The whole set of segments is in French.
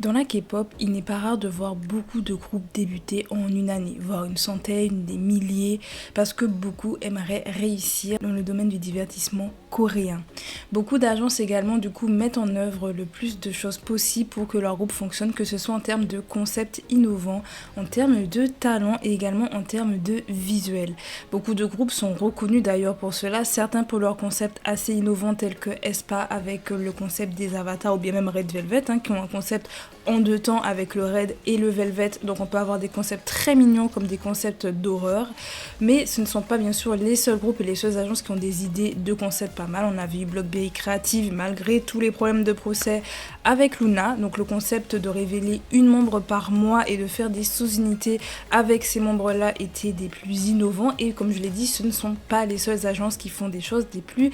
Dans la K-pop, il n'est pas rare de voir beaucoup de groupes débuter en une année, voire une centaine, des milliers, parce que beaucoup aimeraient réussir dans le domaine du divertissement coréen. Beaucoup d'agences également du coup mettent en œuvre le plus de choses possibles pour que leur groupe fonctionne, que ce soit en termes de concepts innovants, en termes de talent et également en termes de visuel. Beaucoup de groupes sont reconnus d'ailleurs pour cela, certains pour leurs concepts assez innovants tels que aespa avec le concept des avatars ou bien même Red Velvet qui ont un concept en deux temps avec le Red et le Velvet, donc on peut avoir des concepts très mignons comme des concepts d'horreur, mais ce ne sont pas bien sûr les seuls groupes et les seules agences qui ont des idées de concepts pas mal. On a vu Blockberry Creative malgré tous les problèmes de procès avec Luna, donc le concept de révéler une membre par mois et de faire des sous-unités avec ces membres-là était des plus innovants et comme je l'ai dit, ce ne sont pas les seules agences qui font des choses des plus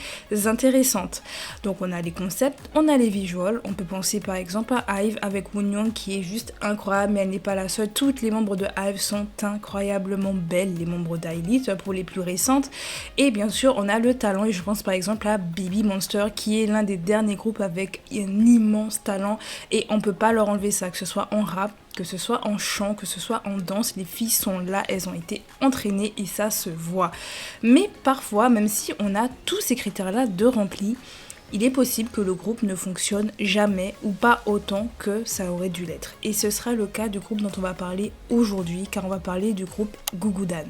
intéressantes. Donc on a les concepts, on a les visuals, on peut penser par exemple à Hive avec Wonyoung qui est juste incroyable, mais elle n'est pas la seule. Toutes les membres de Hive sont incroyablement belles, les membres d'Elite pour les plus récentes. Et bien sûr, on a le talent et je pense par exemple à Baby Monster qui est l'un des derniers groupes avec un immense talent et on peut pas leur enlever ça, que ce soit en rap, que ce soit en chant, que ce soit en danse, les filles sont là, elles ont été entraînées et ça se voit. Mais parfois, même si on a tous ces critères-là de remplis, il est possible que le groupe ne fonctionne jamais ou pas autant que ça aurait dû l'être. Et ce sera le cas du groupe dont on va parler aujourd'hui, car on va parler du groupe Gugudan.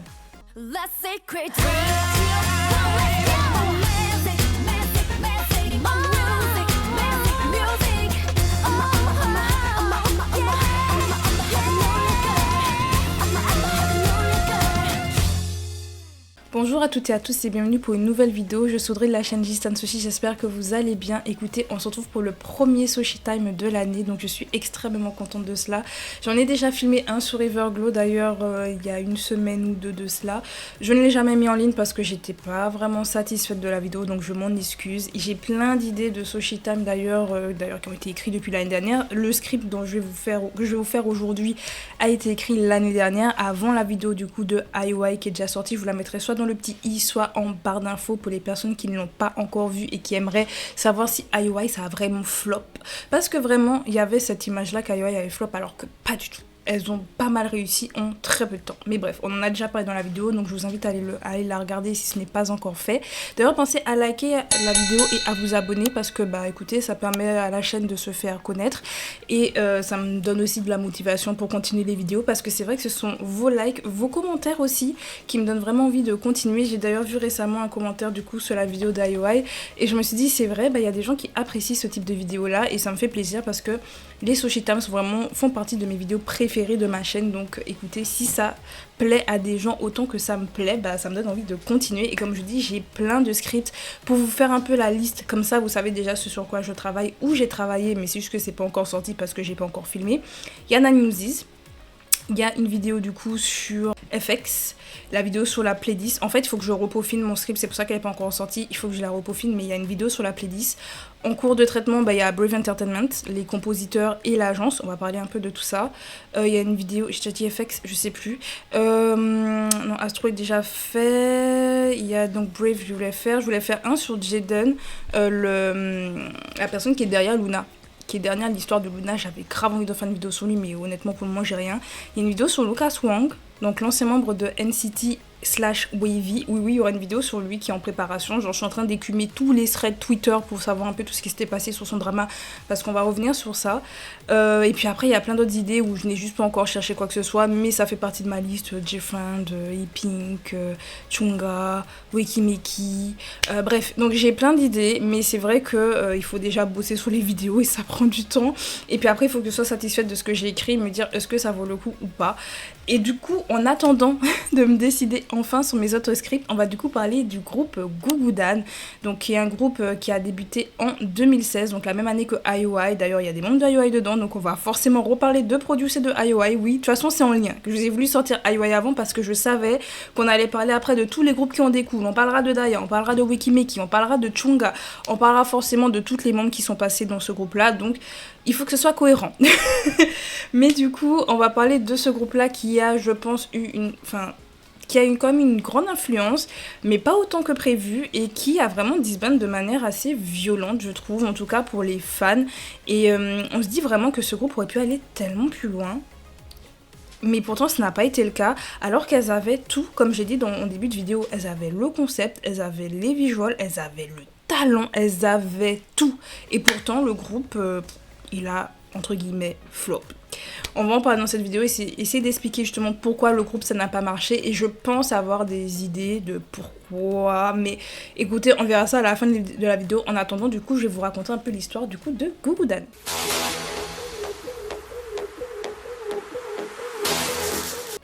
Bonjour à toutes et à tous et bienvenue pour une nouvelle vidéo. Je suis Audrey de la chaîne Jistan Sushi, j'espère que vous allez bien. Écoutez, on se retrouve pour le premier Sushi Time de l'année, donc je suis extrêmement contente de cela. J'en ai déjà filmé un sur Everglow d'ailleurs il y a une semaine ou deux de cela. Je ne l'ai jamais mis en ligne parce que j'étais pas vraiment satisfaite de la vidéo, donc je m'en excuse. J'ai plein d'idées de Sushi Time d'ailleurs qui ont été écrites depuis l'année dernière. Le script que je vais vous faire aujourd'hui a été écrit l'année dernière, avant la vidéo du coup de IOI qui est déjà sortie. Je vous la mettrai soit dans le petit i, soit en barre d'infos pour les personnes qui ne l'ont pas encore vu et qui aimeraient savoir si IOI ça a vraiment flop. Parce que vraiment, il y avait cette image-là qu'IOI avait flop alors que pas du tout. Elles ont pas mal réussi en très peu de temps. Mais bref, on en a déjà parlé dans la vidéo, donc je vous invite à aller la regarder si ce n'est pas encore fait. D'ailleurs, pensez à liker la vidéo et à vous abonner parce que, bah écoutez, ça permet à la chaîne de se faire connaître. Et ça me donne aussi de la motivation pour continuer les vidéos parce que c'est vrai que ce sont vos likes, vos commentaires aussi qui me donnent vraiment envie de continuer. J'ai d'ailleurs vu récemment un commentaire du coup sur la vidéo d'IOI et je me suis dit, c'est vrai, bah il y a des gens qui apprécient ce type de vidéo-là et ça me fait plaisir parce que les Sushi Times font partie de mes vidéos préférées de ma chaîne, donc écoutez, si ça plaît à des gens autant que ça me plaît, bah ça me donne envie de continuer. Et comme je dis, j'ai plein de scripts pour vous faire un peu la liste, comme ça vous savez déjà ce sur quoi je travaille, où j'ai travaillé, mais c'est juste que c'est pas encore sorti parce que j'ai pas encore filmé. Il y a Newsies, il y a une vidéo du coup sur FX, la vidéo sur la playlist. En fait, il faut que je repeaufine mon script, c'est pour ça qu'elle n'est pas encore sortie. Il faut que je la repeaufine, mais il y a une vidéo sur la playlist. En cours de traitement, bah, il y a Brave Entertainment, les compositeurs et l'agence. On va parler un peu de tout ça. Il y a une vidéo, j'ai dit FX, je sais plus. Non, Astro est déjà fait. Il y a donc Brave, je voulais faire un sur Jaden, la personne qui est derrière Luna. Qui est derrière l'histoire de Luna, j'avais grave envie de faire une vidéo sur lui, mais honnêtement pour le moment j'ai rien. Il y a une vidéo sur Lucas Wang, donc l'ancien membre de NCT/Wavy. Oui, il y aura une vidéo sur lui qui est en préparation. Genre, je suis en train d'écumer tous les threads Twitter pour savoir un peu tout ce qui s'était passé sur son drama, parce qu'on va revenir sur ça. Et puis après, il y a plein d'autres idées où je n'ai juste pas encore cherché quoi que ce soit, mais ça fait partie de ma liste. J-Friend, E-Pink, Chunga, Wekimeki. Bref, donc j'ai plein d'idées, mais c'est vrai que il faut déjà bosser sur les vidéos et ça prend du temps. Et puis après, il faut que je sois satisfaite de ce que j'ai écrit et me dire est-ce que ça vaut le coup ou pas. Et du coup, en attendant de me décider enfin sur mes autres scripts, on va du coup parler du groupe Gugudan, donc qui est un groupe qui a débuté en 2016, donc la même année que IOI. D'ailleurs, il y a des membres de IOI dedans, donc on va forcément reparler de producers de IOI. Oui, de toute façon, c'est en lien. Je vous ai voulu sortir IOI avant parce que je savais qu'on allait parler après de tous les groupes qui en découlent. On parlera de Daya, on parlera de Wekimeki, on parlera de Chunga, on parlera forcément de toutes les membres qui sont passés dans ce groupe-là, donc il faut que ce soit cohérent. Mais du coup, on va parler de ce groupe-là qui a, je pense, qui a quand même une grande influence, mais pas autant que prévu, et qui a vraiment disband de manière assez violente, je trouve, en tout cas pour les fans. Et on se dit vraiment que ce groupe aurait pu aller tellement plus loin. Mais pourtant, ce n'a pas été le cas, alors qu'elles avaient tout, comme j'ai dit en début de vidéo, elles avaient le concept, elles avaient les visuals, elles avaient le talent, elles avaient tout. Et pourtant, le groupe, il a, entre guillemets, flop. On va en parler dans cette vidéo, essayer d'expliquer justement pourquoi le groupe ça n'a pas marché, et je pense avoir des idées de pourquoi, mais écoutez, on verra ça à la fin de la vidéo. En attendant, du coup, je vais vous raconter un peu l'histoire du coup de Gugudan.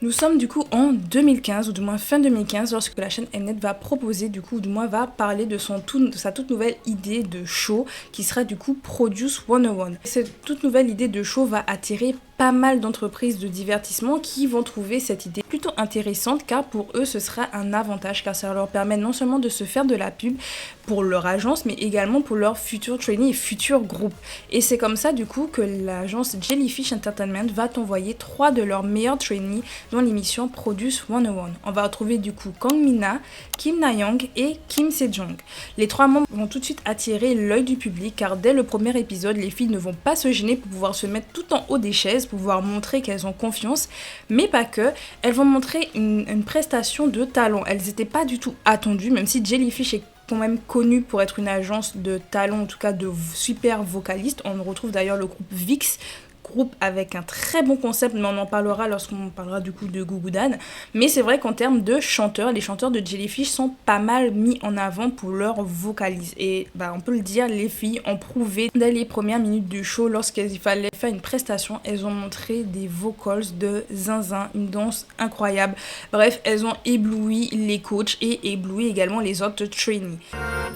Nous sommes du coup en 2015, ou du moins fin 2015, lorsque la chaîne Mnet va proposer, du coup, ou du moins va parler de sa toute nouvelle idée de show, qui sera du coup Produce 101. Cette toute nouvelle idée de show va attirer pas mal d'entreprises de divertissement qui vont trouver cette idée plutôt intéressante, car pour eux ce sera un avantage, car ça leur permet non seulement de se faire de la pub pour leur agence, mais également pour leurs futurs trainees et futurs groupes. Et c'est comme ça du coup que l'agence Jellyfish Entertainment va t'envoyer 3 de leurs meilleurs trainees dans l'émission Produce 101. On va retrouver du coup Kang Mina, Kim Na-young et Kim Se-jong. Les 3 membres vont tout de suite attirer l'œil du public, car dès le premier épisode, les filles ne vont pas se gêner pour pouvoir se mettre tout en haut des chaises, pouvoir montrer qu'elles ont confiance, mais pas que. Elles vont montrer une prestation de talent. Elles n'étaient pas du tout attendues, même si Jellyfish est quand même connue pour être une agence de talent, en tout cas de super vocalistes. On retrouve d'ailleurs le groupe VIX, groupe avec un très bon concept, mais on en parlera lorsqu'on parlera du coup de Gugudan. Mais c'est vrai qu'en termes de chanteurs, les chanteurs de Jellyfish sont pas mal mis en avant pour leur vocalise. Et on peut le dire, les filles ont prouvé dès les premières minutes du show, lorsqu'il fallait faire une prestation, elles ont montré des vocals de zinzin, une danse incroyable. Bref, elles ont ébloui les coachs et ébloui également les autres trainees.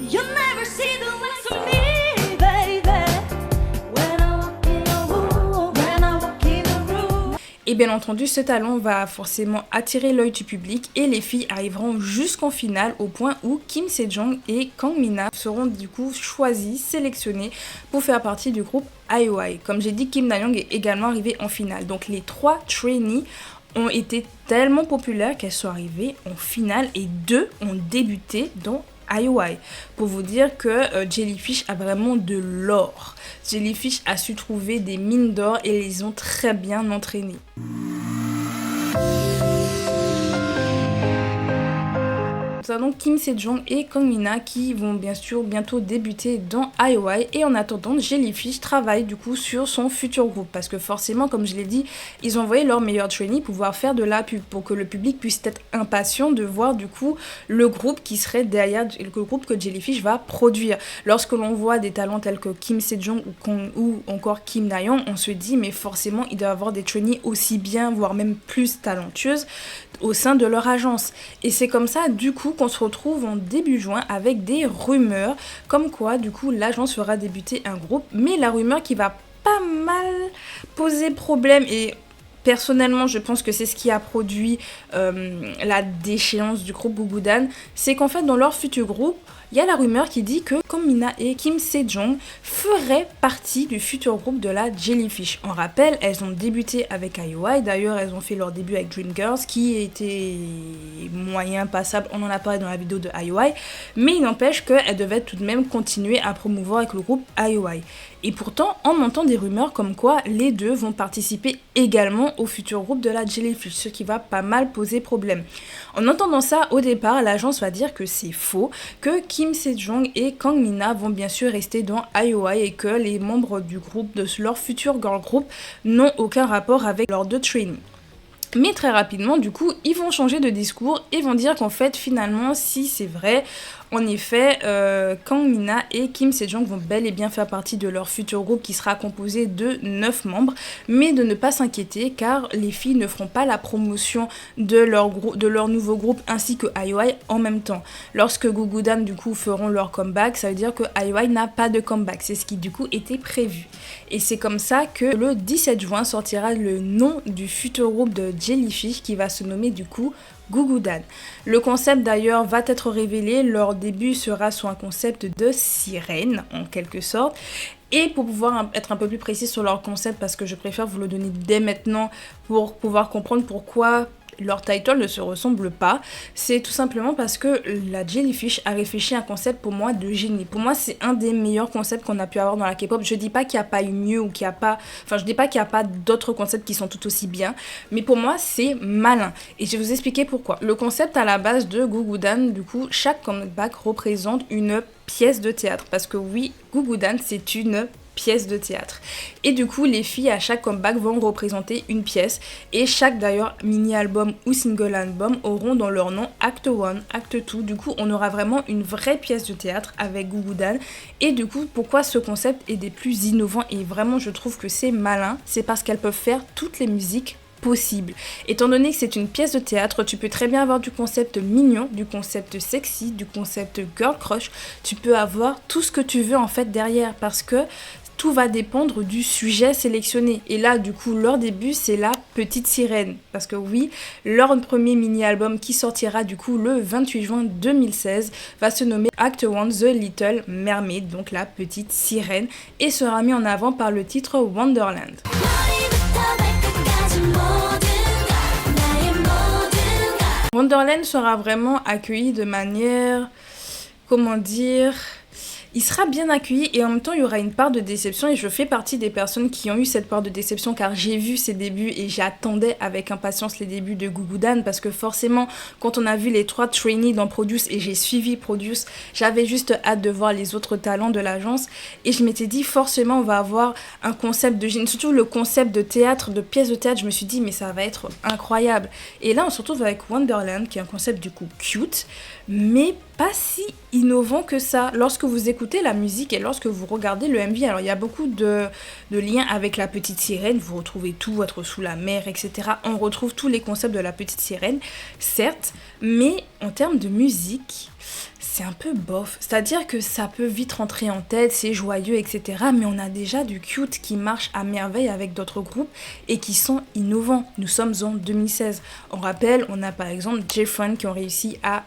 You'll never see the last of me. Et bien entendu, ce talent va forcément attirer l'œil du public, et les filles arriveront jusqu'en finale, au point où Kim Se-jong et Kang Mina seront du coup choisies, sélectionnées pour faire partie du groupe IOI. Comme j'ai dit, Kim Na-young est également arrivée en finale. Donc les 3 trainees ont été tellement populaires qu'elles sont arrivées en finale, et 2 ont débuté dans IOI. Pour vous dire que Jellyfish a vraiment de l'or. Jellyfish a su trouver des mines d'or et les ont très bien entraînées. C'est donc Kim Se-jong et Kang Mina qui vont bien sûr bientôt débuter dans IOI, et en attendant, Jellyfish travaille du coup sur son futur groupe, parce que forcément, comme je l'ai dit, ils ont envoyé leurs meilleurs trainees pouvoir faire de la pub, pour que le public puisse être impatient de voir du coup le groupe qui serait derrière, le groupe que Jellyfish va produire. Lorsque l'on voit des talents tels que Kim Se-jong ou encore Kim Na-young, on se dit mais forcément il doit y avoir des trainees aussi bien, voire même plus talentueuses au sein de leur agence. Et c'est comme ça du coup qu'on se retrouve en début juin avec des rumeurs comme quoi du coup l'agence fera débuter un groupe, mais la rumeur qui va pas mal poser problème, et personnellement je pense que c'est ce qui a produit la déchéance du groupe Gugudan, c'est qu'en fait dans leur futur groupe, il y a la rumeur qui dit que Kang Mina et Kim Se-jong feraient partie du futur groupe de la Jellyfish. On rappelle, elles ont débuté avec IOI, d'ailleurs elles ont fait leur début avec Dreamgirls qui était moyen passable, on en a parlé dans la vidéo de IOI, mais il n'empêche qu'elles devaient tout de même continuer à promouvoir avec le groupe IOI. Et pourtant, on entend des rumeurs comme quoi les deux vont participer également au futur groupe de la Jellyfish, ce qui va pas mal poser problème. En entendant ça, au départ, l'agence va dire que c'est faux, que Kim Se-jong et Kang Mina vont bien sûr rester dans IOI, et que les membres du groupe, de leur futur girl group, n'ont aucun rapport avec leurs 2 trainees. Mais très rapidement, du coup, ils vont changer de discours et vont dire qu'en fait, finalement, si c'est vrai, en effet, Kang Mina et Kim Se-jong vont bel et bien faire partie de leur futur groupe qui sera composé de 9 membres, mais de ne pas s'inquiéter car les filles ne feront pas la promotion de leur nouveau groupe ainsi que IOI en même temps. Lorsque Gugudan du coup feront leur comeback, ça veut dire que IOI n'a pas de comeback, c'est ce qui du coup était prévu. Et c'est comme ça que le 17 juin sortira le nom du futur groupe de Jellyfish qui va se nommer du coup Gugudan. Le concept d'ailleurs va être révélé, leur début sera sur un concept de sirène en quelque sorte. Et pour pouvoir être un peu plus précis sur leur concept, parce que je préfère vous le donner dès maintenant pour pouvoir comprendre pourquoi leur title ne se ressemble pas. C'est tout simplement parce que la Jellyfish a réfléchi à un concept pour moi de génie. Pour moi, c'est un des meilleurs concepts qu'on a pu avoir dans la K-pop. Je dis pas qu'il n'y a pas eu mieux ou qu'il n'y a pas... Enfin, je dis pas qu'il n'y a pas d'autres concepts qui sont tout aussi bien. Mais pour moi, c'est malin. Et je vais vous expliquer pourquoi. Le concept à la base de Gugudan, du coup, chaque comeback représente une pièce de théâtre. Parce que oui, Gugudan, c'est une pièce de théâtre. Et du coup, les filles à chaque comeback vont représenter une pièce. Et chaque d'ailleurs mini-album ou single album auront dans leur nom Act 1, Act 2. Du coup, on aura vraiment une vraie pièce de théâtre avec Gugudan. Et du coup, pourquoi ce concept est des plus innovants et vraiment je trouve que c'est malin, c'est parce qu'elles peuvent faire toutes les musiques possible. Étant donné que c'est une pièce de théâtre, tu peux très bien avoir du concept mignon, du concept sexy, du concept girl crush. Tu peux avoir tout ce que tu veux en fait derrière parce que tout va dépendre du sujet sélectionné. Et là, du coup, leur début, c'est la petite sirène. Parce que oui, leur premier mini-album qui sortira du coup le 28 juin 2016 va se nommer Act 1 The Little Mermaid, donc la petite sirène, et sera mis en avant par le titre Wonderland. Wonderland sera vraiment accueilli de manière, comment dire, il sera bien accueilli et en même temps il y aura une part de déception et je fais partie des personnes qui ont eu cette part de déception car j'ai vu ses débuts et j'attendais avec impatience les débuts de Gugudan parce que forcément quand on a vu les 3 trainees dans Produce et j'ai suivi Produce, j'avais juste hâte de voir les autres talents de l'agence et je m'étais dit forcément on va avoir un concept de génie, surtout le concept de théâtre, de pièce de théâtre, je me suis dit mais ça va être incroyable. Et là on se retrouve avec Wonderland qui est un concept du coup cute mais pas si innovant que ça. Lorsque vous écoutez la musique et lorsque vous regardez le MV, alors il y a beaucoup de liens avec la petite sirène, vous retrouvez tout, être sous la mer, etc. On retrouve tous les concepts de la petite sirène, certes, mais en termes de musique, c'est un peu bof. C'est-à-dire que ça peut vite rentrer en tête, c'est joyeux, etc. Mais on a déjà du cute qui marche à merveille avec d'autres groupes et qui sont innovants. Nous sommes en 2016. On rappelle, on a par exemple J-Friend qui ont réussi à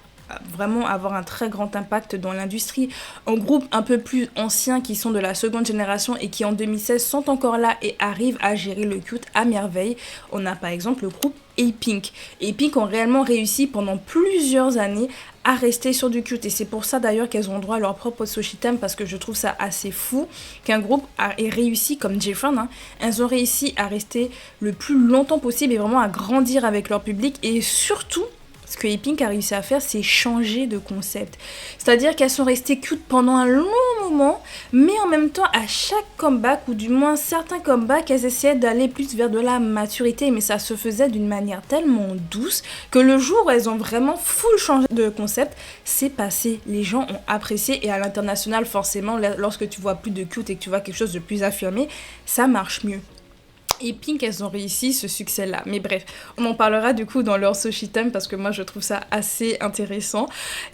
vraiment avoir un très grand impact dans l'industrie. Un groupe un peu plus ancien qui sont de la seconde génération et qui en 2016 sont encore là et arrivent à gérer le cute à merveille. On a par exemple le groupe A-Pink. A-Pink ont réellement réussi pendant plusieurs années à rester sur du cute et c'est pour ça d'ailleurs qu'elles ont droit à leur propre Sochitem parce que je trouve ça assez fou qu'un groupe ait réussi comme J-Friend, elles ont réussi à rester le plus longtemps possible et vraiment à grandir avec leur public et surtout ce que A-Pink a réussi à faire, c'est changer de concept. C'est-à-dire qu'elles sont restées cute pendant un long moment, mais en même temps, à chaque comeback, ou du moins certains comebacks, elles essayaient d'aller plus vers de la maturité, mais ça se faisait d'une manière tellement douce que le jour où elles ont vraiment full changé de concept, c'est passé. Les gens ont apprécié et à l'international, forcément, lorsque tu vois plus de cute et que tu vois quelque chose de plus affirmé, ça marche mieux. Et Pink, elles ont réussi ce succès-là. Mais bref, on en parlera du coup dans leur Sochitem parce que moi je trouve ça assez intéressant.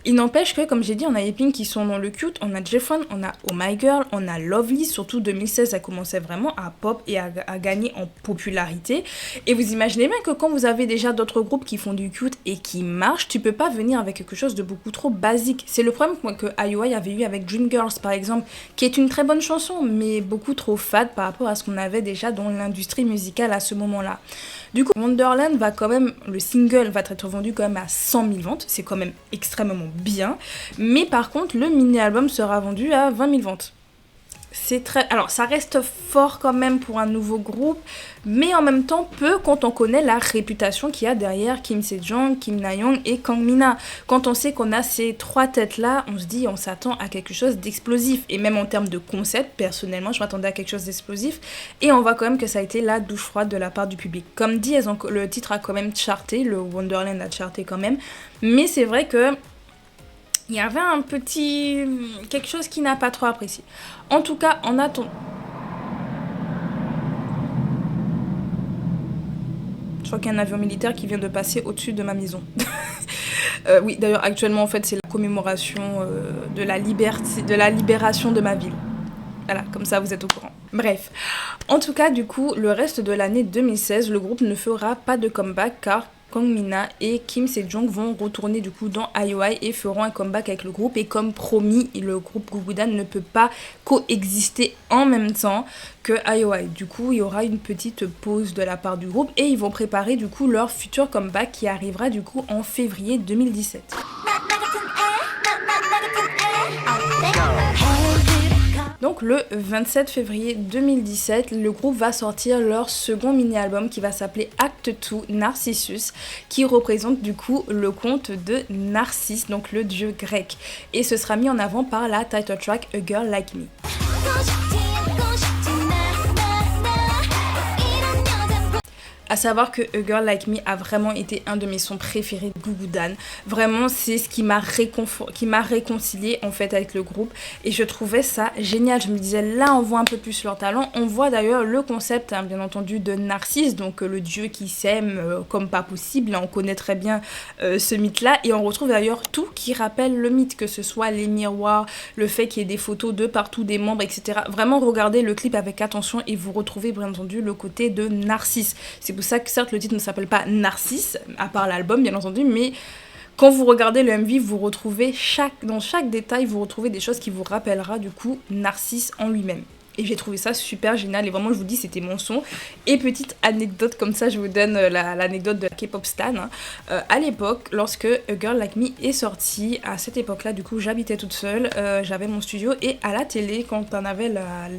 Il n'empêche que, comme j'ai dit, on a les Pink qui sont dans le cute, on a J-Friend, on a Oh My Girl, on a Lovely. Surtout 2016, ça commençait vraiment à pop et à gagner en popularité. Et vous imaginez bien que quand vous avez déjà d'autres groupes qui font du cute et qui marchent, tu peux pas venir avec quelque chose de beaucoup trop basique. C'est le problème que IOI avait eu avec Dreamgirls par exemple, qui est une très bonne chanson, mais beaucoup trop fade par rapport à ce qu'on avait déjà dans l'industrie musicale à ce moment-là. Du coup, Wonderland va quand même, le single va être vendu quand même à 100 000 ventes, c'est quand même extrêmement bien, mais par contre, le mini-album sera vendu à 20 000 ventes. C'est très... Alors, ça reste fort quand même pour un nouveau groupe, mais en même temps peu quand on connaît la réputation qu'il y a derrière Kim Sejong, Kim Na-young et Kang Min-na. Quand on sait qu'on a ces 3 têtes-là, on se dit, on s'attend à quelque chose d'explosif. Et même en termes de concept, personnellement, je m'attendais à quelque chose d'explosif. Et on voit quand même que ça a été la douche froide de la part du public. Comme dit, le titre a quand même charté, le Wonderland a charté quand même. Mais c'est vrai que il y avait un petit... quelque chose qui n'a pas trop apprécié. En tout cas, en attendant... Je crois qu'il y a un avion militaire qui vient de passer au-dessus de ma maison. Oui, d'ailleurs, actuellement, en fait, c'est la commémoration de la libération de ma ville. Voilà, comme ça, vous êtes au courant. Bref. En tout cas, du coup, le reste de l'année 2016, le groupe ne fera pas de comeback car Kang Mina et Kim Se-jong vont retourner du coup dans IOI et feront un comeback avec le groupe. Et comme promis, le groupe Gugudan ne peut pas coexister en même temps que IOI. Du coup, il y aura une petite pause de la part du groupe et ils vont préparer du coup leur futur comeback qui arrivera du coup en février 2017. Donc le 27 février 2017, le groupe va sortir leur second mini-album qui va s'appeler Act 2 Narcissus, qui représente du coup le conte de Narcisse, donc le dieu grec. Et ce sera mis en avant par la title track A Girl Like Me. À savoir que A Girl Like Me a vraiment été un de mes sons préférés de Gugudan. Vraiment, c'est ce qui m'a réconcilié en fait avec le groupe. Et je trouvais ça génial. Je me disais, là, on voit un peu plus leur talent. On voit d'ailleurs le concept, hein, bien entendu, de Narcisse, donc le dieu qui s'aime comme pas possible. On connaît très bien ce mythe-là. Et on retrouve d'ailleurs tout qui rappelle le mythe, que ce soit les miroirs, le fait qu'il y ait des photos de partout des membres, etc. Vraiment, regardez le clip avec attention et vous retrouvez bien entendu le côté de Narcisse. C'est pour ça que certes le titre ne s'appelle pas Narcisse, à part l'album bien entendu, mais quand vous regardez le MV, vous retrouvez dans chaque détail, vous retrouvez des choses qui vous rappellera du coup Narcisse en lui-même. Et j'ai trouvé ça super génial et vraiment je vous dis c'était mon son. Et petite anecdote comme ça, je vous donne l'anecdote de la K-pop stan. À l'époque, lorsque A Girl Like Me est sorti, à cette époque-là du coup j'habitais toute seule, j'avais mon studio et à la télé quand on avait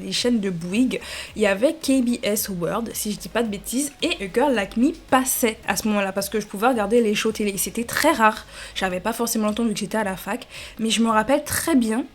les chaînes de Bouygues, il y avait KBS World si je dis pas de bêtises et A Girl Like Me passait à ce moment-là parce que je pouvais regarder les shows télé. C'était très rare, j'avais pas forcément le temps vu que j'étais à la fac, mais je me rappelle très bien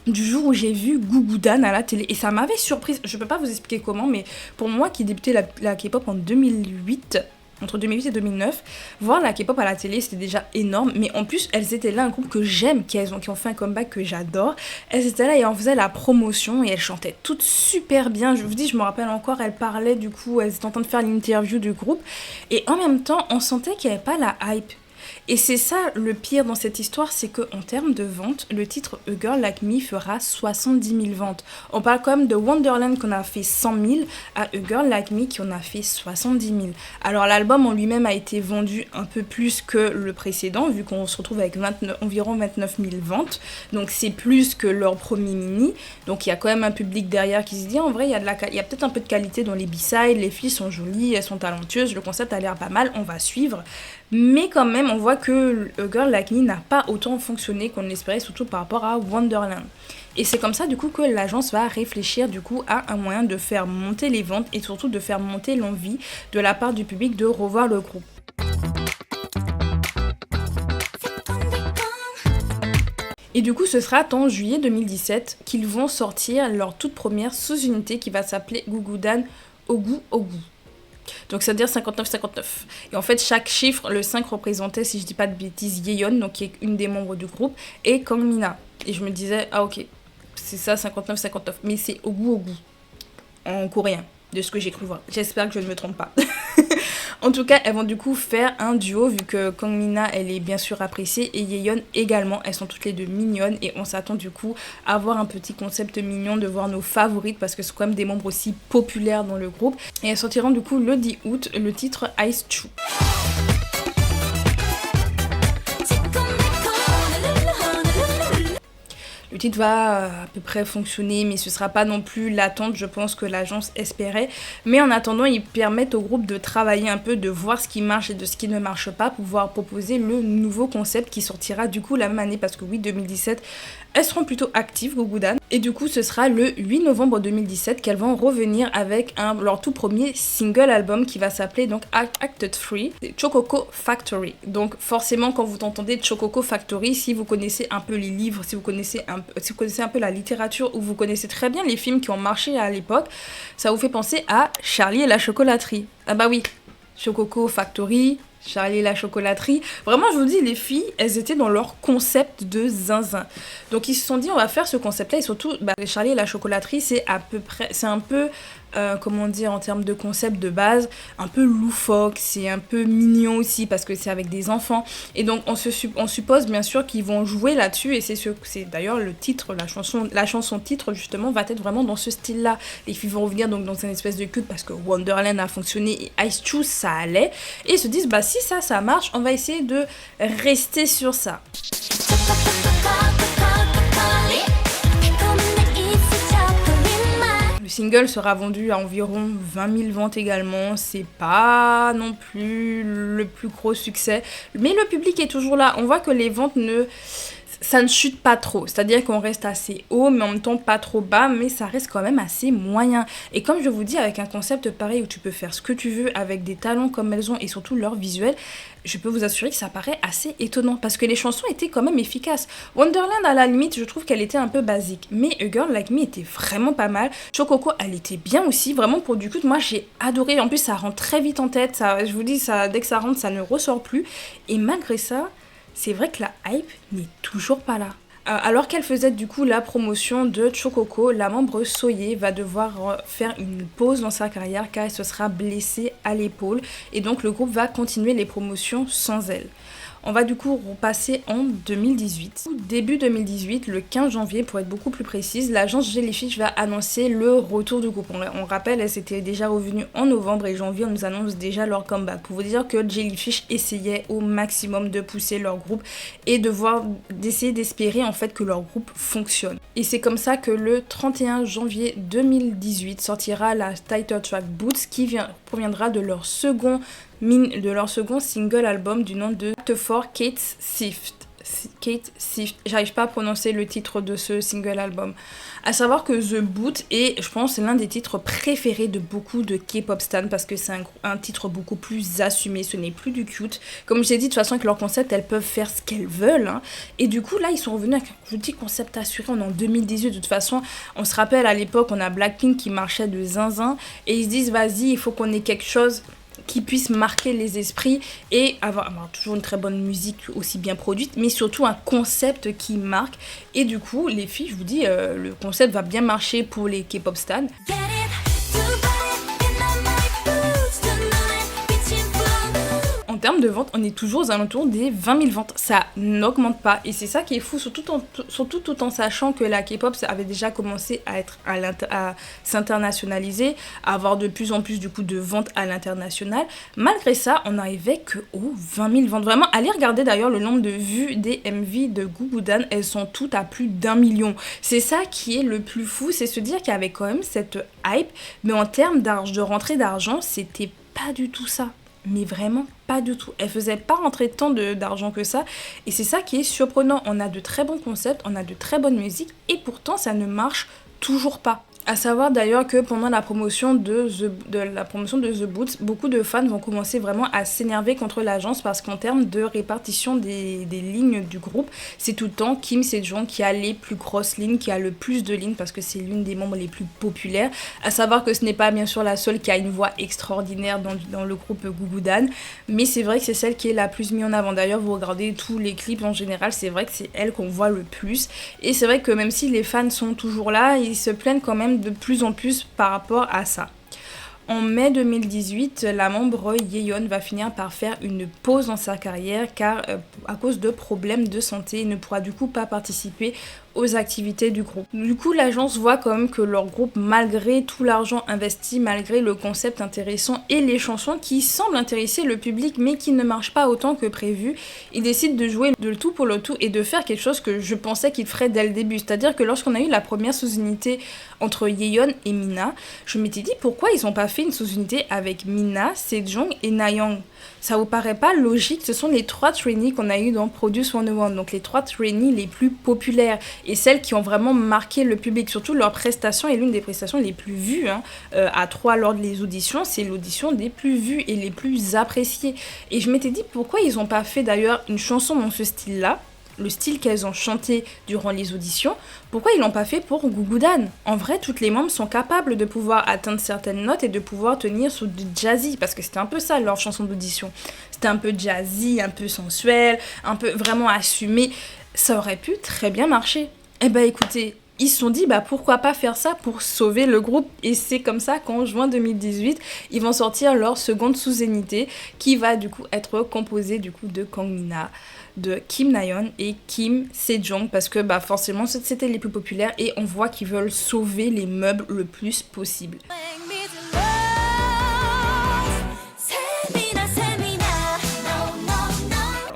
du jour où j'ai vu Gugudan à la télé et ça m'avait surprise. Je peux pas vous expliquer comment, mais pour moi qui débutais la K-pop en 2008, entre 2008 et 2009, voir la K-pop à la télé c'était déjà énorme, mais en plus elles étaient là, un groupe que j'aime, qui ont fait un comeback que j'adore. Elles étaient là et on faisait la promotion et elles chantaient toutes super bien. Je vous dis, je me rappelle encore, elles parlaient du coup, elles étaient en train de faire l'interview du groupe et en même temps on sentait qu'il n'y avait pas la hype. Et c'est ça le pire dans cette histoire, c'est qu'en termes de vente, le titre A Girl Like Me fera 70 000 ventes. On parle quand même de Wonderland qu'on a fait 100 000 à A Girl Like Me qui en a fait 70 000. Alors l'album en lui-même a été vendu un peu plus que le précédent, vu qu'on se retrouve avec environ 29 000 ventes. Donc c'est plus que leur premier mini. Donc il y a quand même un public derrière qui se dit en vrai, il y a peut-être un peu de qualité dans les B-sides, les filles sont jolies, elles sont talentueuses, le concept a l'air pas mal, on va suivre. Mais quand même, on voit que A Girl Like Me n'a pas autant fonctionné qu'on l'espérait, surtout par rapport à Wonderland. Et c'est comme ça du coup que l'agence va réfléchir du coup à un moyen de faire monter les ventes et surtout de faire monter l'envie de la part du public de revoir le groupe. Et du coup, ce sera en juillet 2017 qu'ils vont sortir leur toute première sous-unité qui va s'appeler Gugudan Ogu Ogu. Donc c'est-à-dire 59-59. Et en fait, chaque chiffre, le 5 représentait, si je dis pas de bêtises, Yeon, donc qui est une des membres du groupe, et Kang Mina. Et je me disais, ah ok, c'est ça 59-59. Mais c'est Ogu Ogu, en coréen, de ce que j'ai cru voir. J'espère que je ne me trompe pas. En tout cas, elles vont du coup faire un duo, vu que Kang Mina, elle est bien sûr appréciée, et Yeon également. Elles sont toutes les deux mignonnes, et on s'attend du coup à avoir un petit concept mignon, de voir nos favorites, parce que c'est quand même des membres aussi populaires dans le groupe. Et elles sortiront du coup le 10 août le titre Ice Chu. Le titre va à peu près fonctionner, mais ce sera pas non plus l'attente, je pense, que l'agence espérait. Mais en attendant, ils permettent au groupe de travailler un peu, de voir ce qui marche et de ce qui ne marche pas, pour pouvoir proposer le nouveau concept qui sortira du coup la même année, parce que oui, 2017, elles seront plutôt actives, Gugudan. Et du coup, ce sera le 8 novembre 2017 qu'elles vont revenir avec leur tout premier single album qui va s'appeler donc Act 3, Chococo Factory. Donc forcément, quand vous entendez Chococo Factory, si vous connaissez un peu les livres, si vous connaissez un peu la littérature, ou vous connaissez très bien les films qui ont marché à l'époque, ça vous fait penser à Charlie et la chocolaterie. Ah bah oui, Chococo Factory, Charlie et la chocolaterie. Vraiment, je vous dis, les filles, elles étaient dans leur concept de zinzin. Donc ils se sont dit, on va faire ce concept-là, et surtout, Charlie et la chocolaterie, c'est un peu, comment dire, en termes de concept de base, un peu loufoque, c'est un peu mignon aussi, parce que c'est avec des enfants. Et donc, on suppose bien sûr qu'ils vont jouer là-dessus, et c'est d'ailleurs le titre, la chanson titre, justement, va être vraiment dans ce style-là. Les filles vont revenir donc dans une espèce de culte, parce que Wonderland a fonctionné, et Ice Chu, ça allait. Et ils se disent, si ça marche, on va essayer de rester sur ça. Le single sera vendu à environ 20 000 ventes également, c'est pas non plus le plus gros succès, mais le public est toujours là. On voit que les ventes ça ne chute pas trop, c'est-à-dire qu'on reste assez haut mais en même temps pas trop bas, mais ça reste quand même assez moyen. Et comme je vous dis, avec un concept pareil où tu peux faire ce que tu veux avec des talents comme elles ont et surtout leur visuel, je peux vous assurer que ça paraît assez étonnant parce que les chansons étaient quand même efficaces. Wonderland, à la limite, je trouve qu'elle était un peu basique, mais A Girl Like Me était vraiment pas mal. Chococo, elle était bien aussi, vraiment pour du coup, moi j'ai adoré. En plus, ça rentre très vite en tête, ça, je vous dis, ça, dès que ça rentre, ça ne ressort plus. Et malgré ça, c'est vrai que la hype n'est toujours pas là. Alors qu'elle faisait du coup la promotion de Chococo, la membre Soye va devoir faire une pause dans sa carrière car elle se sera blessée à l'épaule et donc le groupe va continuer les promotions sans elle. On va du coup repasser en 2018. Début 2018, le 15 janvier pour être beaucoup plus précise, l'agence Jellyfish va annoncer le retour du groupe. On rappelle, elle s'était déjà revenue en novembre et janvier, on nous annonce déjà leur comeback. Pour vous dire que Jellyfish essayait au maximum de pousser leur groupe et d'essayer d'espérer en fait que leur groupe fonctionne. Et c'est comme ça que le 31 janvier 2018 sortira la title track Boots qui proviendra de leur second single album du nom de For Kate Sift. J'arrive pas à prononcer le titre de ce single album. À savoir que The Boot est, je pense, l'un des titres préférés de beaucoup de K-pop stans parce que c'est un titre beaucoup plus assumé, ce n'est plus du cute. Comme je l'ai dit, de toute façon, avec leur concept, elles peuvent faire ce qu'elles veulent. Hein. Et du coup, là, ils sont revenus avec, je dis concept assuré, on est en 2018. De toute façon, on se rappelle à l'époque, on a Blackpink qui marchait de zinzin et ils se disent, vas-y, il faut qu'on ait quelque chose qui puisse marquer les esprits et avoir toujours une très bonne musique aussi bien produite, mais surtout un concept qui marque. Et du coup, les filles, je vous dis, le concept va bien marcher pour les K-pop stans. En termes de vente, on est toujours aux alentours des 20 000 ventes. Ça n'augmente pas. Et c'est ça qui est fou, surtout tout en sachant que la K-pop avait déjà commencé à s'internationaliser, à avoir de plus en plus du coup de ventes à l'international. Malgré ça, on n'arrivait que aux 20 000 ventes. Vraiment, allez regarder d'ailleurs le nombre de vues des MV de Gugudan. Elles sont toutes à plus d'1 million. C'est ça qui est le plus fou, c'est se dire qu'il y avait quand même cette hype. Mais en termes de rentrée d'argent, c'était pas du tout ça. Mais vraiment pas du tout. Elle faisait pas rentrer tant d'argent que ça. Et c'est ça qui est surprenant. On a de très bons concepts, on a de très bonnes musiques. Et pourtant, ça ne marche toujours pas. À savoir d'ailleurs que pendant la promotion de The Boots, beaucoup de fans vont commencer vraiment à s'énerver contre l'agence parce qu'en termes de répartition des lignes du groupe, c'est tout le temps Kim Sejong qui a les plus grosses lignes, qui a le plus de lignes parce que c'est l'une des membres les plus populaires. À savoir que ce n'est pas bien sûr la seule qui a une voix extraordinaire dans le groupe Gugudan, mais c'est vrai que c'est celle qui est la plus mise en avant. D'ailleurs, vous regardez tous les clips en général, c'est vrai que c'est elle qu'on voit le plus. Et c'est vrai que même si les fans sont toujours là, ils se plaignent quand même de plus en plus par rapport à ça. En mai 2018, la membre Yeon va finir par faire une pause dans sa carrière car à cause de problèmes de santé, elle ne pourra du coup pas participer aux activités du groupe. Du coup, l'agence voit quand même que leur groupe, malgré tout l'argent investi, malgré le concept intéressant et les chansons qui semblent intéresser le public mais qui ne marchent pas autant que prévu, ils décident de jouer le tout pour le tout et de faire quelque chose que je pensais qu'ils feraient dès le début. C'est-à-dire que lorsqu'on a eu la première sous-unité entre Yeon et Mina, je m'étais dit pourquoi ils n'ont pas fait une sous-unité avec Mina, Sejong et Nayoung. Ça vous paraît pas logique? Ce sont les 3 trainees qu'on a eu dans Produce 101, donc les 3 trainees les plus populaires et celles qui ont vraiment marqué le public. Surtout leur prestation est l'une des prestations les plus vues à 3 lors des auditions. C'est l'audition des plus vues et les plus appréciées. Et je m'étais dit pourquoi ils n'ont pas fait d'ailleurs une chanson dans ce style-là, le style qu'elles ont chanté durant les auditions, pourquoi ils l'ont pas fait pour Gugudan? En vrai, toutes les membres sont capables de pouvoir atteindre certaines notes et de pouvoir tenir sur du jazzy, parce que c'était un peu ça leur chanson d'audition. C'était un peu jazzy, un peu sensuel, un peu vraiment assumé. Ça aurait pu très bien marcher. Eh ben écoutez, ils se sont dit pourquoi pas faire ça pour sauver le groupe, et c'est comme ça qu'en juin 2018 ils vont sortir leur seconde sous-unité qui va du coup être composée du coup de Kang Mina, de Kim Nayeon et Kim Sejong parce que forcément c'était les plus populaires et on voit qu'ils veulent sauver les meubles le plus possible.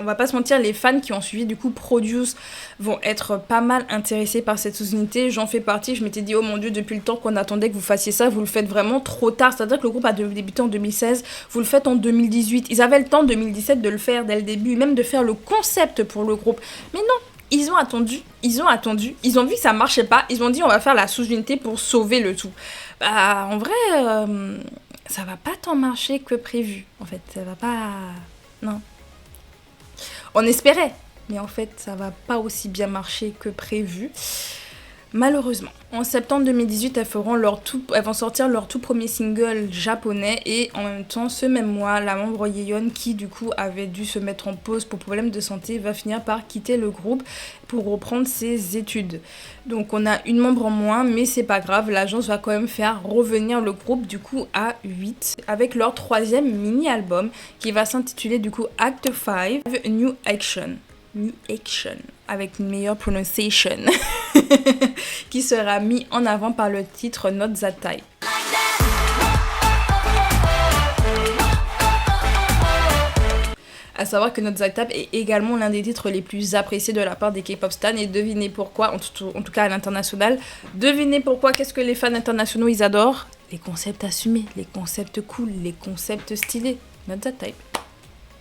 on va pas se mentir, les fans qui ont suivi du coup Produce vont être pas mal intéressés par cette sous-unité. J'en fais partie, je m'étais dit oh mon dieu, depuis le temps qu'on attendait que vous fassiez ça, vous le faites vraiment trop tard. C'est-à-dire que le groupe a débuté en 2016, vous le faites en 2018. Ils avaient le temps en 2017 de le faire dès le début, même de faire le concept pour le groupe. Mais non, ils ont attendu, ils ont vu que ça marchait pas, ils ont dit on va faire la sous-unité pour sauver le tout. Bah en vrai, ça va pas tant marcher que prévu. En fait, ça va pas... Non. On espérait, mais en fait, ça va pas aussi bien marcher que prévu. Malheureusement. En septembre 2018, elles vont sortir leur tout premier single japonais et en même temps, ce même mois, la membre Yeon, qui du coup avait dû se mettre en pause pour problème de santé, va finir par quitter le groupe pour reprendre ses études. Donc on a une membre en moins, mais c'est pas grave, l'agence va quand même faire revenir le groupe du coup à 8 avec leur 3e mini-album qui va s'intituler du coup Act 5 New Action, avec une meilleure prononciation, qui sera mis en avant par le titre Not That Type. À savoir que Not That Type est également l'un des titres les plus appréciés de la part des K-pop stans, et devinez pourquoi, en tout cas à l'international, devinez pourquoi, qu'est-ce que les fans internationaux ils adorent? Les concepts assumés, les concepts cool, les concepts stylés. Not That Type.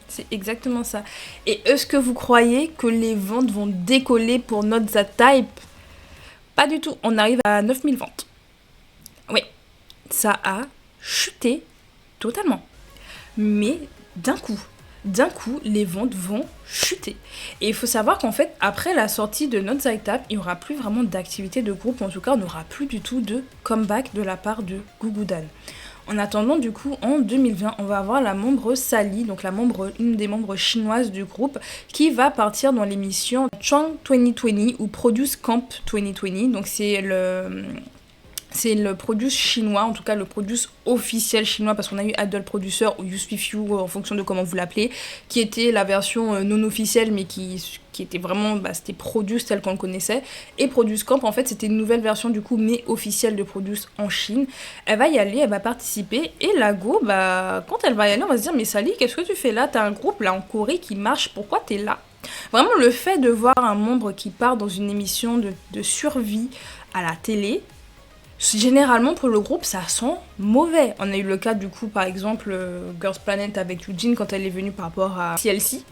C'est exactement ça. Et est-ce que vous croyez que les ventes vont décoller pour Not That Type? Pas du tout. On arrive à 9000 ventes. Oui, ça a chuté totalement. Mais d'un coup, les ventes vont chuter. Et il faut savoir qu'en fait, après la sortie de Not That Type, il n'y aura plus vraiment d'activité de groupe. En tout cas, on n'aura plus du tout de comeback de la part de Gugudan. En attendant, du coup, en 2020, on va avoir la membre Sally, donc une des membres chinoises du groupe, qui va partir dans l'émission Chang 2020 ou Produce Camp 2020. Donc c'est le produce chinois, en tout cas le produce officiel chinois, parce qu'on a eu Adult Producer ou Use With You, en fonction de comment vous l'appelez, qui était la version non officielle, mais qui était vraiment, c'était Produce tel qu'on le connaissait. Et Produce Camp, en fait, c'était une nouvelle version du coup, mais officielle de Produce en Chine. Elle va y aller, elle va participer, et la go, quand elle va y aller, on va se dire, mais Sally, qu'est-ce que tu fais là? T'as un groupe là en Corée qui marche, pourquoi t'es là? Vraiment, le fait de voir un membre qui part dans une émission de survie à la télé, généralement pour le groupe ça sent mauvais. On a eu le cas du coup par exemple Girls Planet avec Eugene quand elle est venue par rapport à TLC.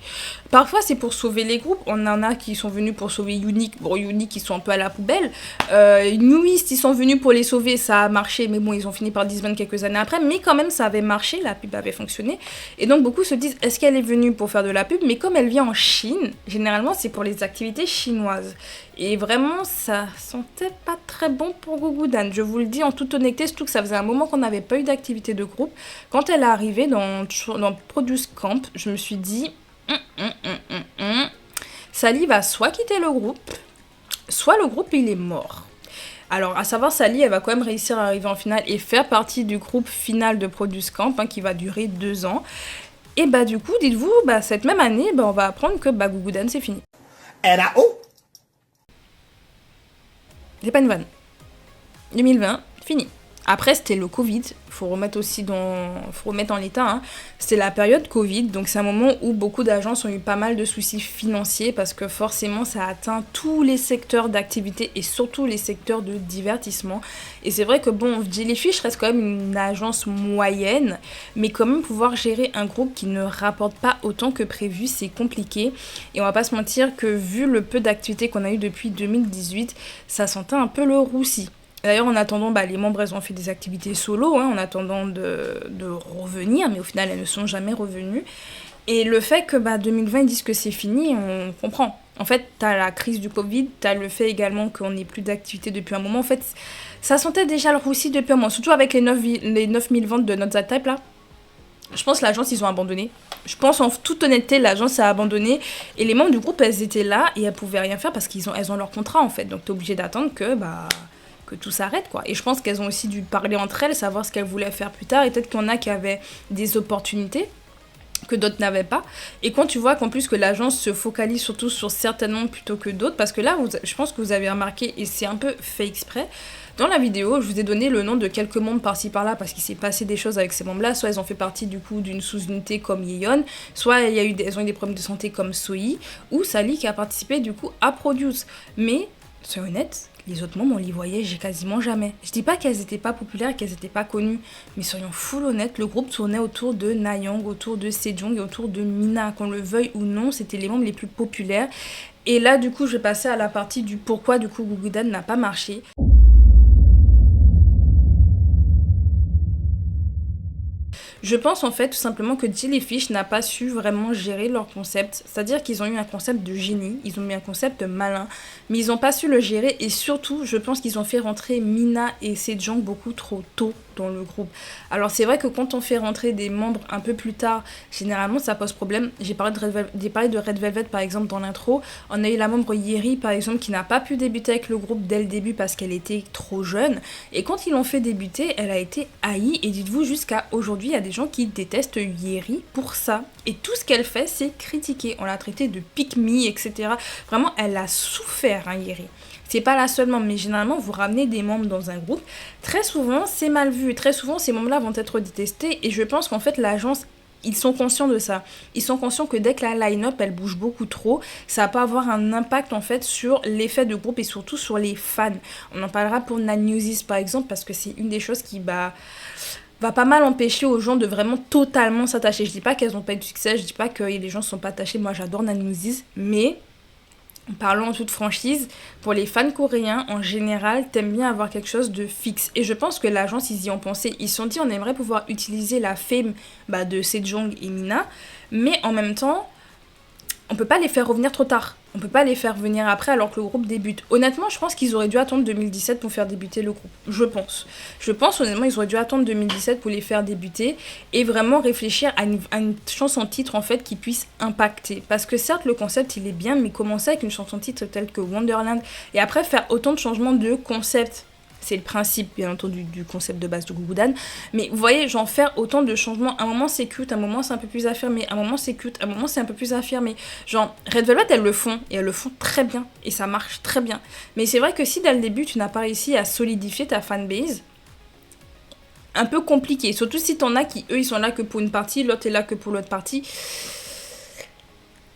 Parfois c'est pour sauver les groupes, on en a qui sont venus pour sauver Unique, Unique ils sont un peu à la poubelle. New East ils sont venus pour les sauver, ça a marché mais bon ils ont fini par disband quelques années après, mais quand même ça avait marché, la pub avait fonctionné. Et donc beaucoup se disent est-ce qu'elle est venue pour faire de la pub, mais comme elle vient en Chine, généralement c'est pour les activités chinoises. Et vraiment, ça sentait pas très bon pour Gugudan. Je vous le dis en toute honnêteté, surtout que ça faisait un moment qu'on n'avait pas eu d'activité de groupe. Quand elle est arrivée dans Produce Camp, je me suis dit Sally va soit quitter le groupe, soit le groupe il est mort. Alors, à savoir, Sally, elle va quand même réussir à arriver en finale et faire partie du groupe final de Produce Camp, qui va durer 2 ans. Et du coup, dites-vous, cette même année, on va apprendre que Gugudan c'est fini. C'est pas une vanne. 2020, fini. Après, c'était le Covid. Faut remettre en l'état. Hein. C'était la période Covid. Donc, c'est un moment où beaucoup d'agences ont eu pas mal de soucis financiers parce que forcément, ça atteint tous les secteurs d'activité et surtout les secteurs de divertissement. Et c'est vrai que, Jellyfish reste quand même une agence moyenne. Mais quand même, pouvoir gérer un groupe qui ne rapporte pas autant que prévu, c'est compliqué. Et on va pas se mentir que, vu le peu d'activités qu'on a eu depuis 2018, ça sentait un peu le roussi. D'ailleurs, en attendant, les membres, elles ont fait des activités solo, en attendant de revenir, mais au final, elles ne sont jamais revenues. Et le fait que 2020, ils disent que c'est fini, on comprend. En fait, t'as la crise du Covid, t'as le fait également qu'on n'ait plus d'activité depuis un moment. En fait, ça sentait déjà le roussi depuis un moment, surtout avec les 9000 ventes de Not That Type, là. Je pense que l'agence, ils ont abandonné. Je pense, en toute honnêteté, l'agence a abandonné. Et les membres du groupe, elles étaient là et elles pouvaient rien faire parce qu'elles ont leur contrat, en fait. Donc, t'es obligé d'attendre que tout s'arrête, quoi. Et je pense qu'elles ont aussi dû parler entre elles, savoir ce qu'elles voulaient faire plus tard, et peut-être qu'il y en a qui avaient des opportunités. que d'autres n'avaient pas. Et quand tu vois qu'en plus que l'agence se focalise surtout sur certains noms plutôt que d'autres, parce que là, je pense que vous avez remarqué, et c'est un peu fait exprès, dans la vidéo, je vous ai donné le nom de quelques membres par-ci par-là parce qu'il s'est passé des choses avec ces membres-là. Soit ils ont fait partie du coup d'une sous-unité comme Yeon, soit elles ont eu des problèmes de santé comme Soi, ou Sally qui a participé du coup à Produce. Mais, soyons honnêtes, les autres membres, on les voyait quasiment jamais. Je dis pas qu'elles étaient pas populaires, qu'elles étaient pas connues, mais soyons full honnêtes, le groupe tournait autour de Nayoung, autour de Sejong et autour de Mina. Qu'on le veuille ou non, c'était les membres les plus populaires. Et là, du coup, je vais passer à la partie du pourquoi du coup Gugudan n'a pas marché. Je pense en fait tout simplement que Jellyfish n'a pas su vraiment gérer leur concept, c'est-à-dire qu'ils ont eu un concept de génie, ils ont mis un concept malin, mais ils n'ont pas su le gérer et surtout je pense qu'ils ont fait rentrer Mina et Sejong beaucoup trop tôt dans le groupe. Alors c'est vrai que quand on fait rentrer des membres un peu plus tard, généralement ça pose problème. J'ai parlé de Red Velvet par exemple dans l'intro, on a eu la membre Yeri par exemple qui n'a pas pu débuter avec le groupe dès le début parce qu'elle était trop jeune et quand ils l'ont fait débuter, elle a été haïe et dites-vous jusqu'à aujourd'hui il y a des gens qui détestent Yeri pour ça et tout ce qu'elle fait c'est critiquer, on l'a traitée de pick-me etc. Vraiment elle a souffert hein, Yeri. C'est pas la seule membre, mais généralement, vous ramenez des membres dans un groupe. Très souvent, c'est mal vu. Très souvent, ces membres-là vont être détestés. Et je pense qu'en fait, l'agence, ils sont conscients de ça. Ils sont conscients que dès que la line-up, elle bouge beaucoup trop, ça peut avoir un impact, en fait, sur l'effet de groupe et surtout sur les fans. On en parlera pour Nanewsis, par exemple, parce que c'est une des choses qui, va pas mal empêcher aux gens de vraiment totalement s'attacher. Je dis pas qu'elles n'ont pas eu de succès, je dis pas que les gens ne sont pas attachés. Moi, j'adore Nanewsis, mais... Parlons en toute franchise, pour les fans coréens, en général, t'aimes bien avoir quelque chose de fixe. Et je pense que l'agence, ils y ont pensé. Ils se sont dit, on aimerait pouvoir utiliser la fame de Sejong et Mina, mais en même temps, on peut pas les faire revenir trop tard. On peut pas les faire venir après alors que le groupe débute. Honnêtement, je pense qu'ils auraient dû attendre 2017 pour faire débuter le groupe. Je pense honnêtement, ils auraient dû attendre 2017 pour les faire débuter et vraiment réfléchir à une chanson titre en fait qui puisse impacter. Parce que certes, le concept il est bien, mais commencer avec une chanson titre telle que Wonderland et après faire autant de changements de concept. C'est le principe, bien entendu, du concept de base de Gugudan. Mais vous voyez, genre faire autant de changements. À un moment, c'est cute, à un moment, c'est un peu plus affirmé. À un moment, c'est cute, à un moment, c'est un peu plus affirmé. Genre, Red Velvet, elles le font. Et elles le font très bien. Et ça marche très bien. Mais c'est vrai que si, dès le début, tu n'as pas réussi à solidifier ta fanbase, un peu compliqué. Surtout si t'en as qui, eux, ils sont là que pour une partie, l'autre est là que pour l'autre partie.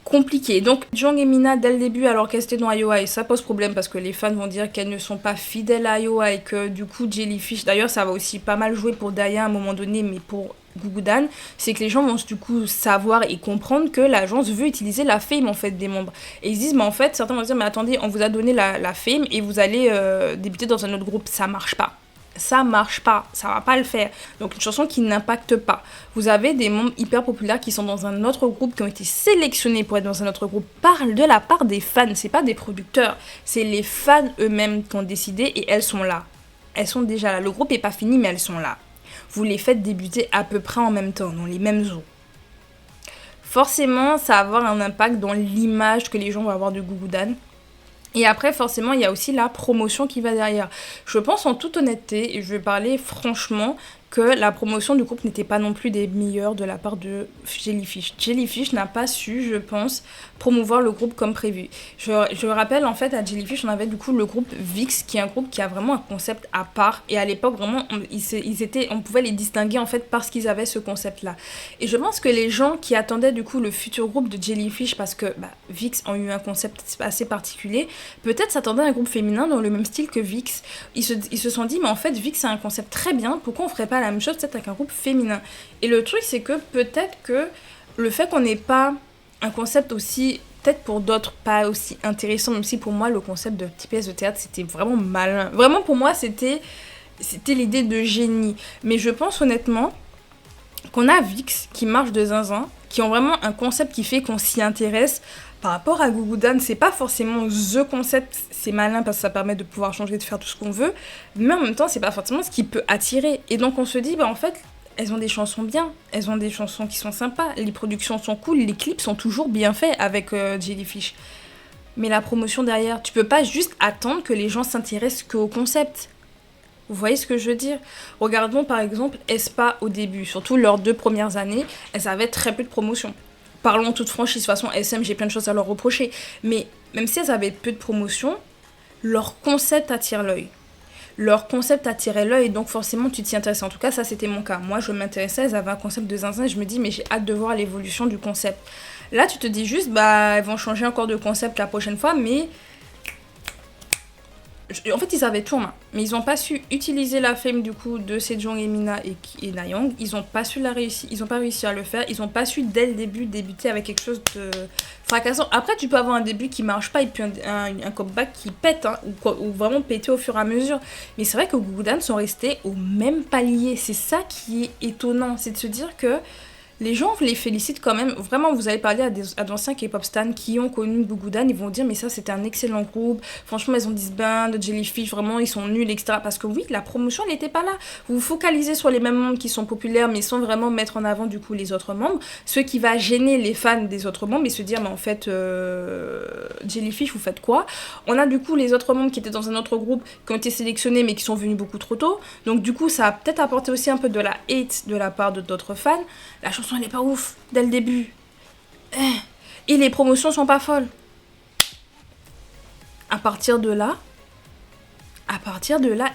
Compliqué. Donc Jong et Mina dès le début alors qu'elles étaient dans IOI, ça pose problème parce que les fans vont dire qu'elles ne sont pas fidèles à IOI et que du coup Jellyfish, d'ailleurs ça va aussi pas mal jouer pour Daya à un moment donné mais pour Gugudan, c'est que les gens vont du coup savoir et comprendre que l'agence veut utiliser la fame en fait des membres. Et ils se disent mais en fait certains vont dire mais attendez on vous a donné la fame et vous allez débuter dans un autre groupe, ça marche pas. Ça marche pas, ça va pas le faire. Donc une chanson qui n'impacte pas. Vous avez des membres hyper populaires qui sont dans un autre groupe, qui ont été sélectionnés pour être dans un autre groupe de la part des fans, c'est pas des producteurs, c'est les fans eux-mêmes qui ont décidé et elles sont là. Elles sont déjà là. Le groupe est pas fini mais elles sont là. Vous les faites débuter à peu près en même temps, dans les mêmes eaux. Forcément, ça va avoir un impact dans l'image que les gens vont avoir de Gugudan. Et après, forcément, il y a aussi la promotion qui va derrière. Je pense en toute honnêteté, et je vais parler franchement, que la promotion du groupe n'était pas non plus des meilleures de la part de Jellyfish. Jellyfish n'a pas su, je pense, promouvoir le groupe comme prévu. Je rappelle, en fait, à Jellyfish, on avait du coup le groupe VIX, qui est un groupe qui a vraiment un concept à part. Et à l'époque, vraiment, on pouvait les distinguer, en fait, parce qu'ils avaient ce concept-là. Et je pense que les gens qui attendaient, du coup, le futur groupe de Jellyfish, parce que VIX ont eu un concept assez particulier, peut-être s'attendaient à un groupe féminin dans le même style que VIX. Ils se sont dit, mais en fait, VIX, c'est un concept très bien, pourquoi on ferait pas la même chose peut-être avec un groupe féminin. Et le truc c'est que peut-être que le fait qu'on n'ait pas un concept aussi, peut-être pour d'autres pas aussi intéressant, même si pour moi le concept de petite pièce de théâtre c'était vraiment malin. Vraiment pour moi c'était l'idée de génie. Mais je pense honnêtement qu'on a VIX qui marche de zinzin, qui ont vraiment un concept qui fait qu'on s'y intéresse. Par rapport à Gugudan, c'est pas forcément the concept, c'est malin parce que ça permet de pouvoir changer, de faire tout ce qu'on veut, mais en même temps, c'est pas forcément ce qui peut attirer. Et donc on se dit, en fait, elles ont des chansons bien, elles ont des chansons qui sont sympas, les productions sont cool, les clips sont toujours bien faits avec Jellyfish. Mais la promotion derrière, tu peux pas juste attendre que les gens s'intéressent qu'au concept. Vous voyez ce que je veux dire? Regardons par exemple aespa au début, surtout leurs 2 premières années, elles avaient très peu de promotion. Parlons en toute franchise, de toute façon SM j'ai plein de choses à leur reprocher, mais même si elles avaient peu de promotion, leur concept attire l'œil. Leur concept attirait l'œil, donc forcément tu t'y intéressais. En tout cas ça c'était mon cas. Moi je m'intéressais, elles avaient un concept de zinzin et je me dis mais j'ai hâte de voir l'évolution du concept. Là tu te dis juste bah elles vont changer encore de concept la prochaine fois, mais en fait, ils avaient tout en main, mais ils n'ont pas su utiliser la fame du coup de Sejong et Mina et Nayoung. Ils n'ont pas su ils ont pas réussi à le faire. Ils n'ont pas su dès le début débuter avec quelque chose de fracassant. Après, tu peux avoir un début qui marche pas et puis un comeback qui pète, hein, ou vraiment péter au fur et à mesure. Mais c'est vrai que Gugudan sont restés au même palier. C'est ça qui est étonnant, c'est de se dire que les gens les félicitent quand même. Vraiment, vous allez parler à d'anciens K-pop stans qui ont connu Gugudan, ils vont dire mais ça c'était un excellent groupe. Franchement, ils ont disband, Jellyfish, vraiment ils sont nuls, etc. Parce que oui, la promotion n'était pas là. Vous vous focalisez sur les mêmes membres qui sont populaires, mais sans vraiment mettre en avant du coup les autres membres. Ce qui va gêner les fans des autres membres et se dire mais en fait Jellyfish, vous faites quoi? On a du coup les autres membres qui étaient dans un autre groupe qui ont été sélectionnés mais qui sont venus beaucoup trop tôt. Donc du coup, ça a peut-être apporté aussi un peu de la hate de la part de d'autres fans. La chanson elle est pas ouf dès le début. Et les promotions sont pas folles. À partir de là,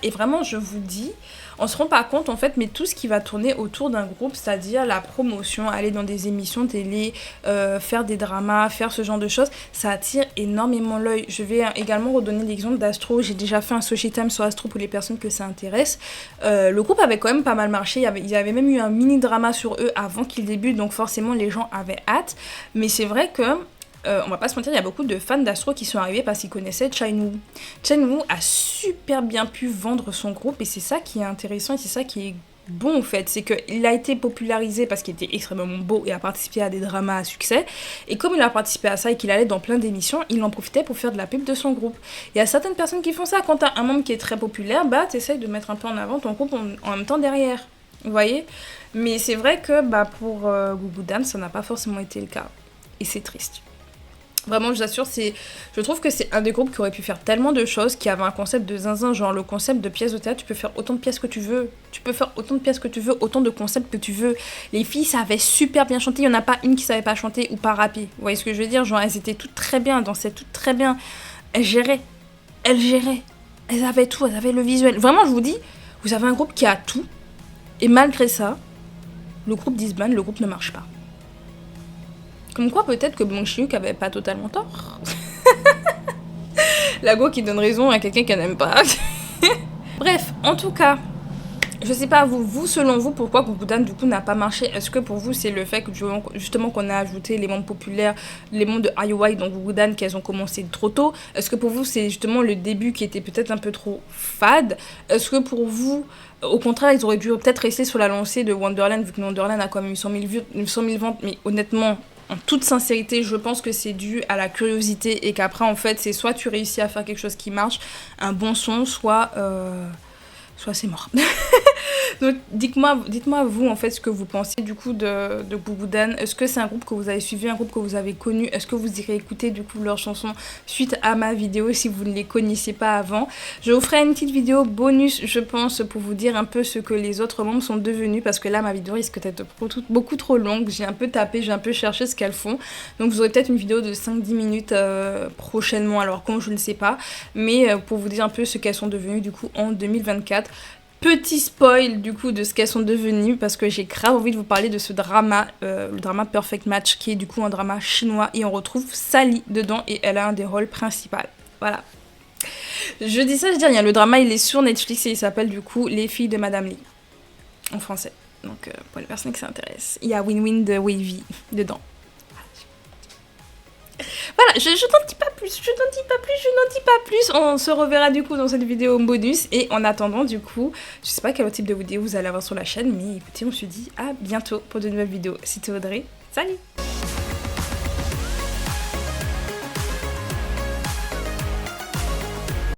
et vraiment je vous dis, on se rend pas compte en fait, mais tout ce qui va tourner autour d'un groupe, c'est-à-dire la promotion, aller dans des émissions télé, faire des dramas, faire ce genre de choses, ça attire énormément l'œil. Je vais également redonner l'exemple d'Astro. J'ai déjà fait un Soshi Time sur Astro pour les personnes que ça intéresse. Le groupe avait quand même pas mal marché, il y avait même eu un mini drama sur eux avant qu'ils débutent, donc forcément les gens avaient hâte. Mais c'est vrai que on va pas se mentir, il y a beaucoup de fans d'Astro qui sont arrivés parce qu'ils connaissaient Chainwoo. Chainwoo a super bien pu vendre son groupe et c'est ça qui est intéressant et c'est ça qui est bon en fait, c'est qu'il a été popularisé parce qu'il était extrêmement beau et a participé à des dramas à succès, et comme il a participé à ça et qu'il allait dans plein d'émissions, il en profitait pour faire de la pub de son groupe. Il y a certaines personnes qui font ça, quand t'as un membre qui est très populaire, bah t'essayes de mettre un peu en avant ton groupe en même temps derrière, vous voyez. Mais c'est vrai que bah, pour Gugudan, ça n'a pas forcément été le cas, et c'est triste. Vraiment, je vous assure, je trouve que c'est un des groupes qui aurait pu faire tellement de choses, qui avait un concept de zinzin, genre le concept de pièces de théâtre, tu peux faire autant de pièces que tu veux, autant de concepts que tu veux. Les filles savaient super bien chanter, il n'y en a pas une qui savait pas chanter ou pas rapper. Vous voyez ce que je veux dire? Genre, elles étaient toutes très bien, elles dansaient toutes très bien, elles géraient, elles avaient tout, elles avaient le visuel. Vraiment, je vous dis, vous avez un groupe qui a tout, et malgré ça, le groupe disband, le groupe ne marche pas. Comme quoi, peut-être que Bong Chi-hyuk avait pas totalement tort. La go qui donne raison à quelqu'un qu'elle n'aime pas. Bref, en tout cas, je sais pas vous selon vous, pourquoi Gugudan du coup n'a pas marché? Est-ce que pour vous c'est le fait que justement qu'on a ajouté les membres populaires, les membres de IOI dans Gugudan, qu'elles ont commencé trop tôt? Est-ce que pour vous c'est justement le début qui était peut-être un peu trop fade? Est-ce que pour vous, au contraire, ils auraient dû peut-être rester sur la lancée de Wonderland, vu que Wonderland a quand même eu 100 000 ventes, mais honnêtement, en toute sincérité, je pense que c'est dû à la curiosité et qu'après, en fait, c'est soit tu réussis à faire quelque chose qui marche, un bon son, soit c'est mort. Donc, dites-moi vous, en fait, ce que vous pensez du coup de Gugudan. Est-ce que c'est un groupe que vous avez suivi, un groupe que vous avez connu? Est-ce que vous irez écouter du coup leurs chansons suite à ma vidéo si vous ne les connaissiez pas avant? Je vous ferai une petite vidéo bonus, je pense, pour vous dire un peu ce que les autres membres sont devenus, parce que là, ma vidéo risque d'être beaucoup trop longue. J'ai un peu tapé, j'ai un peu cherché ce qu'elles font. Donc, vous aurez peut-être une vidéo de 5-10 minutes prochainement, alors quand je ne sais pas. Mais pour vous dire un peu ce qu'elles sont devenues du coup en 2024. Petit spoil du coup de ce qu'elles sont devenues, parce que j'ai grave envie de vous parler de ce drama, le drama Perfect Match, qui est du coup un drama chinois, et on retrouve Sally dedans et elle a un des rôles principaux. Voilà. Je dis ça, je dis rien, le drama il est sur Netflix et il s'appelle du coup Les filles de Madame Lee, en français. Donc pour les personnes qui s'intéressent, il y a Win-Win de Wavy dedans. Voilà, je n'en dis pas plus, on se reverra du coup dans cette vidéo bonus, et en attendant du coup, je sais pas quel type de vidéo vous allez avoir sur la chaîne, mais écoutez, on se dit à bientôt pour de nouvelles vidéos. C'était Audrey, salut!